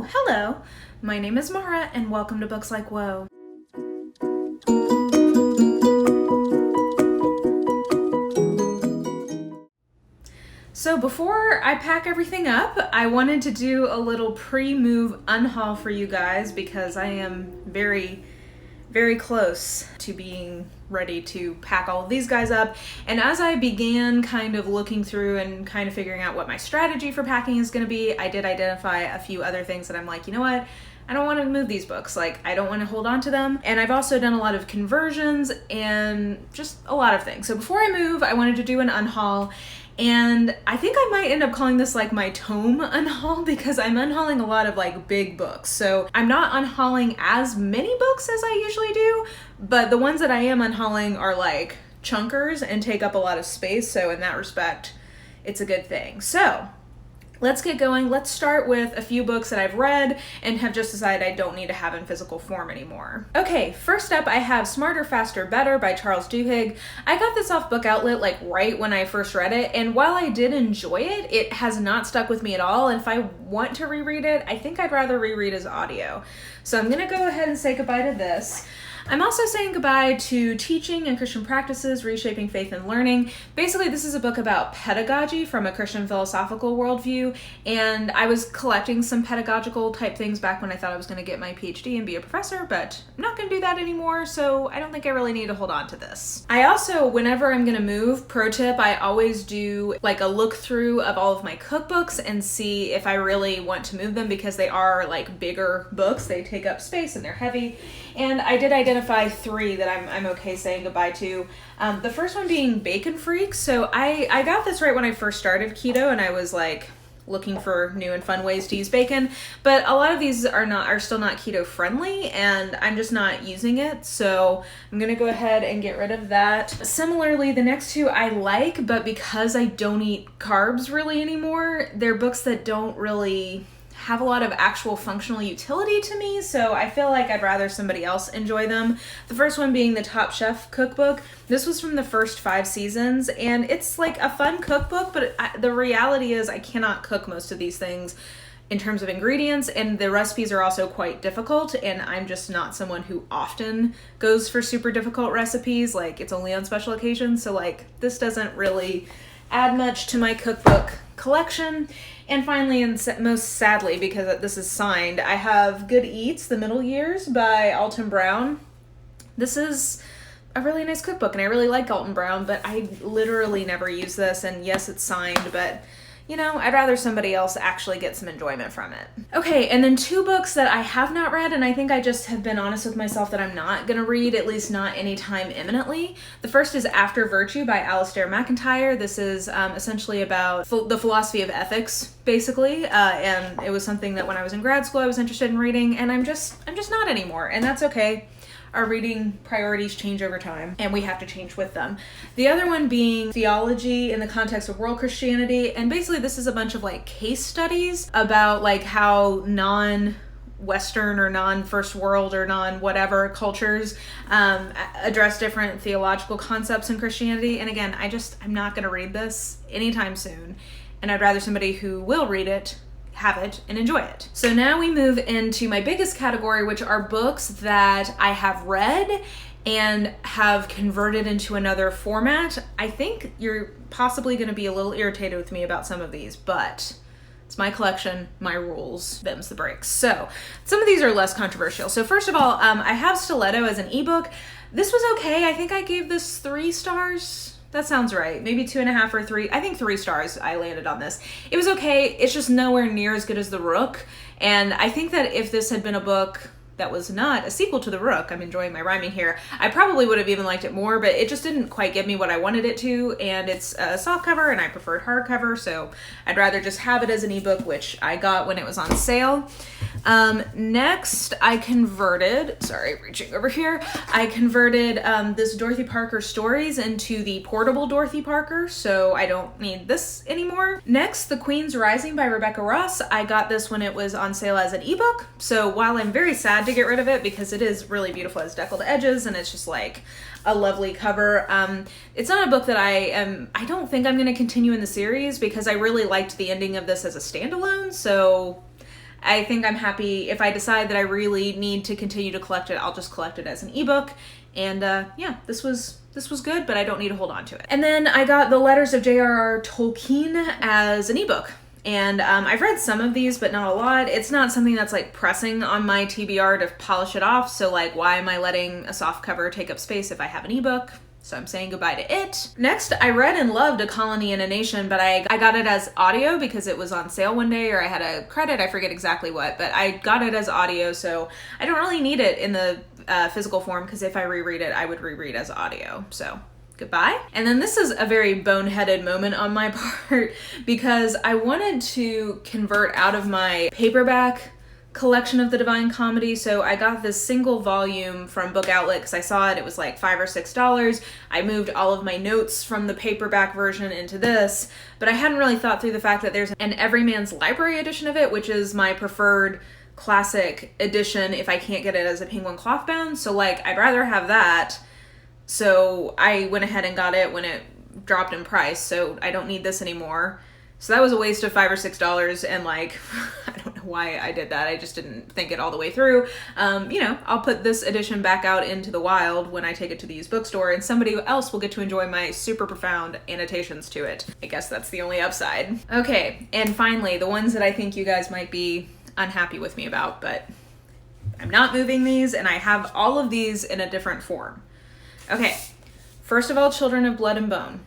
Oh, hello. My name is Mara, and welcome to Books Like Whoa. So before I pack everything up, I wanted to do a little pre-move unhaul for you guys because I am very, very close to being ready to pack all of these guys up. And as I began kind of looking through and kind of figuring out what my strategy for packing is going to be, I did identify a few other things that I'm like, you know what? I don't want to move these books. Like, I don't want to hold on to them. And I've also done a lot of conversions and just a lot of things. So before I move, I wanted to do an unhaul. And I think I might end up calling this like my Tome unhaul because I'm unhauling a lot of like big books. So I'm not unhauling as many books as I usually do, but the ones that I am unhauling are like chunkers and take up a lot of space. So in that respect, it's a good thing. So let's get going. Let's start with a few books that I've read and have just decided I don't need to have in physical form anymore. Okay, first up I have Smarter, Faster, Better by Charles Duhigg. I got this off Book Outlet like right when I first read it, and while I did enjoy it, it has not stuck with me at all. And if I want to reread it, I think I'd rather reread as audio. So I'm gonna go ahead and say goodbye to this. I'm also saying goodbye to Teaching and Christian Practices, Reshaping Faith and Learning. Basically, this is a book about pedagogy from a Christian philosophical worldview, and I was collecting some pedagogical type things back when I thought I was going to get my PhD and be a professor, but I'm not going to do that anymore, so I don't think I really need to hold on to this. I also, whenever I'm going to move, pro tip, I always do like a look through of all of my cookbooks and see if I really want to move them because they are like bigger books. They take up space and they're heavy. And I did identify three that I'm okay saying goodbye to. The first one being Bacon Freaks. So I got this right when I first started keto, and I was like looking for new and fun ways to use bacon. But a lot of these are still not keto friendly, and I'm just not using it. So I'm gonna go ahead and get rid of that. Similarly, the next two I like, but because I don't eat carbs really anymore, they're books that don't really have a lot of actual functional utility to me, so I feel like I'd rather somebody else enjoy them. The first one being the Top Chef cookbook. This was from the first 5 seasons, and it's like a fun cookbook, but the reality is I cannot cook most of these things in terms of ingredients, and the recipes are also quite difficult, and I'm just not someone who often goes for super difficult recipes. Like, it's only on special occasions, so like this doesn't really add much to my cookbook collection. And finally, and most sadly, because this is signed, I have Good Eats, The Middle Years by Alton Brown. This is a really nice cookbook, and I really like Alton Brown, but I literally never use this, and yes, it's signed, but you know, I'd rather somebody else actually get some enjoyment from it. Okay, and then 2 books that I have not read, and I think I just have been honest with myself that I'm not gonna read, at least not anytime imminently. The first is After Virtue by Alistair MacIntyre. This is essentially about the philosophy of ethics, basically, and it was something that when I was in grad school I was interested in reading, and I'm just not anymore, and that's okay. Our reading priorities change over time, and we have to change with them. The other one being Theology in the Context of World Christianity, and basically this is a bunch of like case studies about like how non-Western or non-first world or non-whatever cultures address different theological concepts in Christianity. And again, I'm not going to read this anytime soon, and I'd rather somebody who will read it have it and enjoy it. So now we move into my biggest category, which are books that I have read and have converted into another format. I think you're possibly going to be a little irritated with me about some of these, but it's my collection, my rules, them's the breaks. So some of these are less controversial. So first of all, I have Stiletto as an ebook. This was okay. I think I gave this 3 stars. That sounds right. Maybe 2.5 or 3. I think 3 stars I landed on this. It was okay. It's just nowhere near as good as The Rook. And I think that if this had been a book that was not a sequel to The Rook, I'm enjoying my rhyming here, I probably would have even liked it more, but it just didn't quite give me what I wanted it to, and it's a softcover, and I preferred hardcover, so I'd rather just have it as an ebook, which I got when it was on sale. Next, I converted this Dorothy Parker Stories into the portable Dorothy Parker, so I don't need this anymore. Next, The Queen's Rising by Rebecca Ross. I got this when it was on sale as an ebook, so while I'm very sad to get rid of it because it is really beautiful, it has deckled edges and it's just like a lovely cover. It's not a book that I don't think I'm going to continue in the series because I really liked the ending of this as a standalone, so I think I'm happy if I decide that I really need to continue to collect it, I'll just collect it as an ebook. And yeah, this was good, but I don't need to hold on to it. And then I got the Letters of J.R.R. Tolkien as an ebook. And I've read some of these, but not a lot. It's not something that's like pressing on my TBR to polish it off. So like, why am I letting a soft cover take up space if I have an ebook? So I'm saying goodbye to it. Next, I read and loved A Colony in a Nation, but I got it as audio because it was on sale one day, or I had a credit, I forget exactly what, but I got it as audio, so I don't really need it in the physical form, because if I reread it, I would reread as audio. So goodbye. And then this is a very boneheaded moment on my part, because I wanted to convert out of my paperback collection of the Divine Comedy. So I got this single volume from Book Outlet because I saw it. It was like $5 or $6. I moved all of my notes from the paperback version into this, but I hadn't really thought through the fact that there's an Everyman's Library edition of it, which is my preferred classic edition if I can't get it as a Penguin cloth bound. So like, I'd rather have that. So I went ahead and got it when it dropped in price. So I don't need this anymore. So that was a waste of $5 or $6, and like, I don't know why I did that. I just didn't think it all the way through. You know, I'll put this edition back out into the wild when I take it to the used bookstore, and somebody else will get to enjoy my super profound annotations to it. I guess that's the only upside. Okay, and finally, the ones that I think you guys might be unhappy with me about, but I'm not moving these, and I have all of these in a different form. Okay, first of all, Children of Blood and Bone.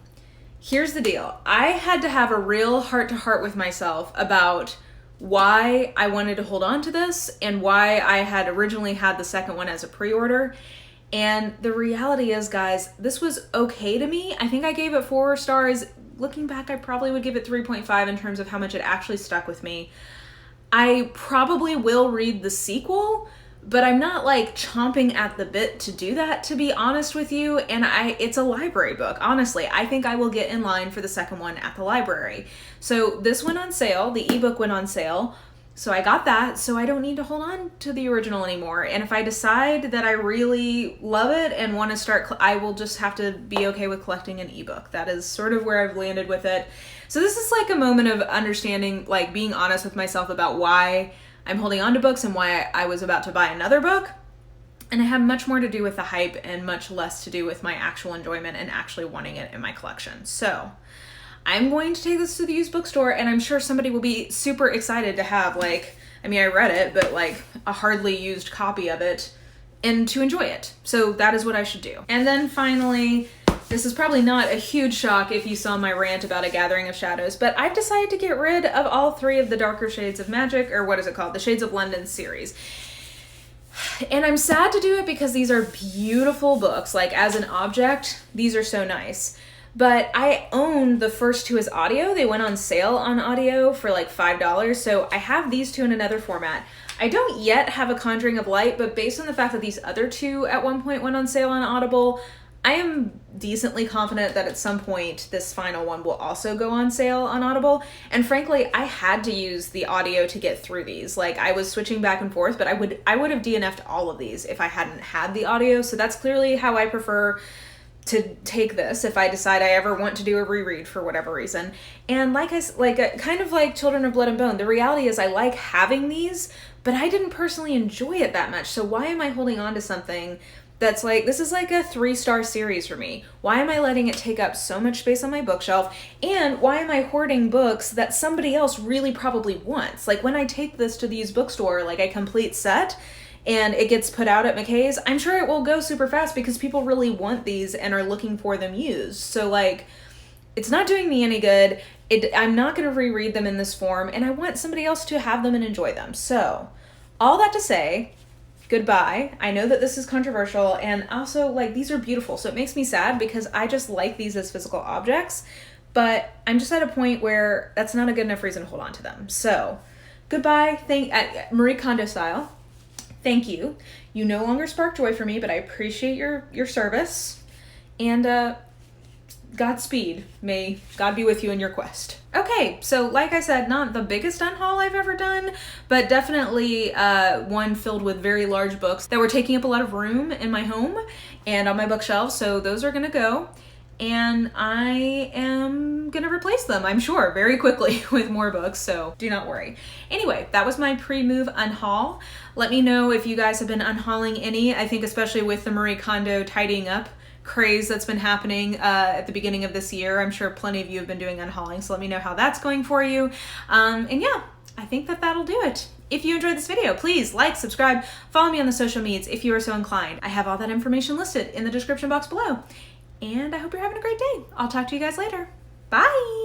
Here's the deal. I had to have a real heart-to-heart with myself about why I wanted to hold on to this and why I had originally had the second one as a pre-order. And the reality is, guys, this was okay to me. I think I gave it 4 stars. Looking back, I probably would give it 3.5 in terms of how much it actually stuck with me. I probably will read the sequel, but I'm not like chomping at the bit to do that, to be honest with you. And it's a library book. Honestly, I think I will get in line for the second one at the library. So this went on sale. The ebook went on sale. So I got that. So I don't need to hold on to the original anymore. And if I decide that I really love it and want to start, I will just have to be okay with collecting an ebook. That is sort of where I've landed with it. So this is like a moment of understanding, like being honest with myself about why I'm holding on to books and why I was about to buy another book. And it had much more to do with the hype and much less to do with my actual enjoyment and actually wanting it in my collection. So I'm going to take this to the used bookstore, and I'm sure somebody will be super excited to have, like, I mean, I read it, but like a hardly used copy of it and to enjoy it. So that is what I should do. And then finally, this is probably not a huge shock if you saw my rant about A Gathering of Shadows, but I've decided to get rid of all 3 of the Darker Shades of Magic, or what is it called? The Shades of London series. And I'm sad to do it because these are beautiful books. Like, as an object, these are so nice. But I own the first 2 as audio. They went on sale on audio for like $5. So I have these 2 in another format. I don't yet have A Conjuring of Light, but based on the fact that these other 2 at one point went on sale on Audible, I am decently confident that at some point this final one will also go on sale on Audible. And frankly, I had to use the audio to get through these. Like, I was switching back and forth, but I would have DNF'd all of these if I hadn't had the audio. So that's clearly how I prefer to take this if I decide I ever want to do a reread for whatever reason. And kind of like Children of Blood and Bone, the reality is I like having these, but I didn't personally enjoy it that much. So why am I holding on to something that's like, this is like a 3-star series for me? Why am I letting it take up so much space on my bookshelf? And why am I hoarding books that somebody else really probably wants? Like, when I take this to the used bookstore, like a complete set, and it gets put out at McKay's, I'm sure it will go super fast because people really want these and are looking for them used. So like, it's not doing me any good. I'm not going to reread them in this form, and I want somebody else to have them and enjoy them. So all that to say, goodbye. I know that this is controversial, and also like, these are beautiful. So it makes me sad because I just like these as physical objects, but I'm just at a point where that's not a good enough reason to hold on to them. So goodbye. Marie Kondo style. Thank you. You no longer spark joy for me, but I appreciate your service. And Godspeed. May God be with you in your quest. Okay, so like I said, not the biggest unhaul I've ever done, but definitely one filled with very large books that were taking up a lot of room in my home and on my bookshelf, so those are gonna go. and I am gonna replace them, I'm sure, very quickly with more books, so do not worry. Anyway, that was my pre-move unhaul. Let me know if you guys have been unhauling any. I think especially with the Marie Kondo tidying up craze that's been happening at the beginning of this year, I'm sure plenty of you have been doing unhauling, so let me know how that's going for you. And yeah, I think that'll do it. If you enjoyed this video, please like, subscribe, follow me on the social medias if you are so inclined. I have all that information listed in the description box below. And I hope you're having a great day. I'll talk to you guys later. Bye!